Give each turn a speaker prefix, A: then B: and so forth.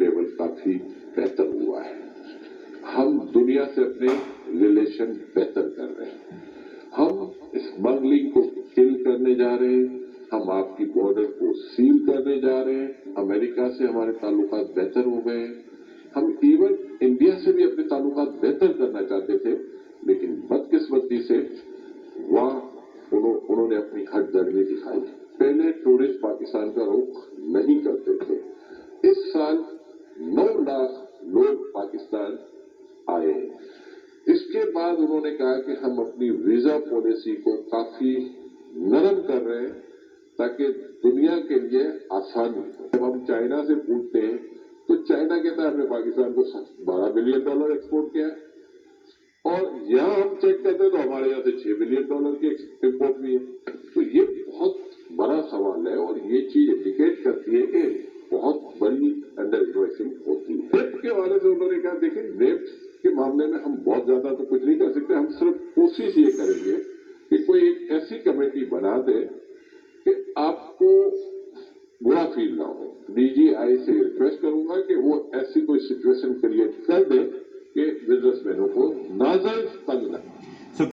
A: Level کافی بہتر ہوا ہے. ہم دنیا سے اپنے ریلیشن بہتر کر رہے ہیں. ہم اسمگلنگ کو کل کرنے جا رہے ہیں. ہم آپ کی بارڈر کو سیل کرنے جا رہے ہیں. امریکہ سے ہمارے تعلقات بہتر ہو گئے ہیں. ہم ایون انڈیا سے بھی اپنے تعلقات بہتر کرنا چاہتے تھے، لیکن بدقسمتی سے وہاں انہوں نے اپنی ہٹ درمی دکھائی. پہلے ٹورسٹ پاکستان کا رخ نہیں کرتے تھے. اس سال 9 لاکھ لوگ پاکستان آئے ہیں. اس کے بعد انہوں نے کہا کہ ہم اپنی ویزا پالیسی کو کافی نرم کر رہے ہیں تاکہ دنیا کے لیے آسانی ہو. جب ہم چائنا سے پوچھتے ہیں تو چائنا کہتا ہے ہم نے پاکستان کو $12 بلین ایکسپورٹ کیا ہے، اور یہاں ہم چیک کرتے ہیں تو ہمارے یہاں سے $6 بلین کی امپورٹ بھی ہے. تو یہ بہت بڑا سوال ہے، اور یہ چیز انڈیکیٹ کرتی ہے کہ بہت بڑی انڈر انویسٹنگ ہوتی ہے. نیفٹ کے حوالے سے انہوں نے کہا دیکھیں نیفٹ کے معاملے میں ہم بہت زیادہ تو کچھ نہیں کر سکتے. ہم صرف کوشش یہ کریں گے کہ کوئی ایک ایسی کمیٹی بنا دے کہ آپ کو برا فیل نہ ہو. ڈی جی آئی سے ریکویسٹ کروں گا کہ وہ ایسی کوئی سچویشن کریٹ کر دے کہ بزنس مینوں کو ناجائز